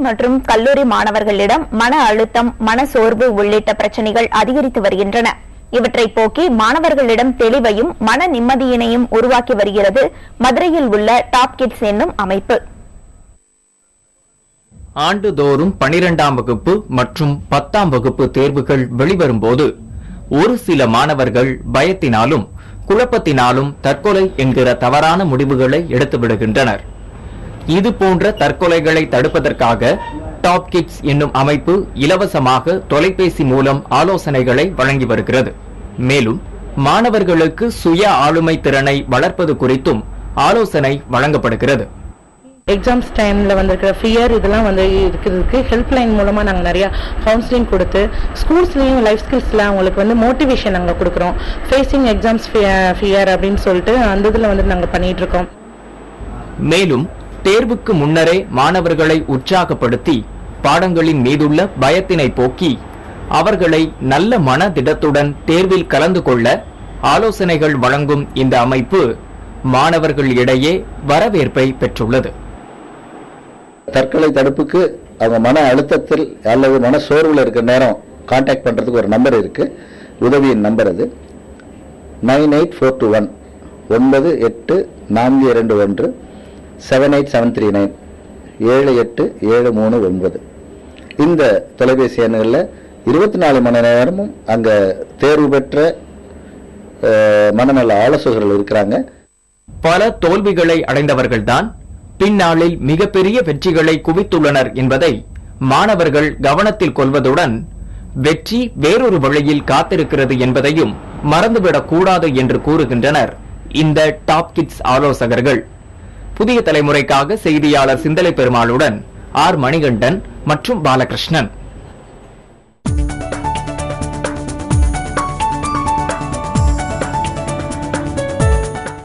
மற்றும் கல்லூரி மாணவர்களிடம் மன அழுத்தம், மனசோர்வு உள்ளிட்ட பிரச்சினைகள் அதிகரித்து வருகின்றன. இவற்றை போக்கி மாணவர்களிடம் தெளிவையும் மன நிம்மதியினையும் உருவாக்கி வருகிறது மதுரையில் உள்ள டாப் கிட்ஸ் என்னும் அமைப்பு. ஆண்டுதோறும் 12ஆம் வகுப்பு மற்றும் 10ஆம் வகுப்பு தேர்வுகள் வெளிவரும்போது ஒரு சில மாணவர்கள் பயத்தினாலும் குழப்பத்தினாலும் தற்கொலை என்கிற தவறான முடிவுகளை எடுத்துவிடுகின்றனர். இது போன்ற தற்கொலைகளை தடுப்பதற்காக டாப் கிட்ஸ் என்னும் அமைப்பு இலவசமாக தொலைபேசி மூலம் ஆலோசனைகளை வழங்கி வருகிறது. மேலும் மாணவர்களுக்கு சுய ஆளுமை திறனை வளர்ப்பது குறித்தும் ஆலோசனை வழங்கப்படுகிறது. எக்ஸாம்ஸ் டைமில் வந்திருக்கிற ஃபியர் இதெல்லாம் வந்து இருக்கிறதுக்கு ஹெல்ப்லைன் மூலமாக நாங்கள் நிறையா கவுன்சிலிங் கொடுத்து ஸ்கூல்ஸ்லேயும் லைஃப் ஸ்கில்ஸில் அவங்களுக்கு வந்து மோட்டிவேஷன் நாங்கள் கொடுக்குறோம். ஃபேஸிங் எக்ஸாம்ஸ் ஃபியர் அப்படின்னு சொல்லிட்டு அந்த இதில் வந்து நாங்கள் பண்ணிட்டு இருக்கோம். மேலும் தேர்வுக்கு முன்னரே மாணவர்களை உற்சாகப்படுத்தி பாடங்களின் மீதுள்ள பயத்தினை போக்கி அவர்களை நல்ல மனதிடத்துடன் தேர்வில் கலந்து கொள்ள ஆலோசனைகள் வழங்கும் இந்த அமைப்பு மாணவர்கள் இடையே வரவேற்பை பெற்றுள்ளது. தற்கொலை தடுப்புக்கு அவங்க மன அழுத்தத்தில் அல்லது மன சோர்வில் இருக்கிற நேரம் கான்டாக்ட் பண்றதுக்கு ஒரு நம்பர் இருக்கு. உதவியின் நம்பர் அது 98421 984221 78739 78739. இந்த தொலைபேசி எண்களில் 24 மணி நேரமும் அங்க தேர்வு பெற்ற மனநல ஆலோசகர்கள் இருக்கிறாங்க. பல தோல்விகளை அடைந்தவர்கள்தான் பின்னாளில் மிகப்பெரிய வெற்றிகளை குவித்துள்ளனர் என்பதை மாணவர்கள் கவனத்தில் கொள்வதுடன் வெற்றி வேறொரு வழியில் காத்திருக்கிறது என்பதையும் மறந்துவிடக் கூடாது என்று கூறுகின்றனர் இந்த டாப் கிட்ஸ் ஆலோசகர்கள். புதிய தலைமுறைக்காக செய்தியாளர் சிந்தலை பெருமாளுடன் ஆர் மணிகண்டன் மற்றும் பாலகிருஷ்ணன்.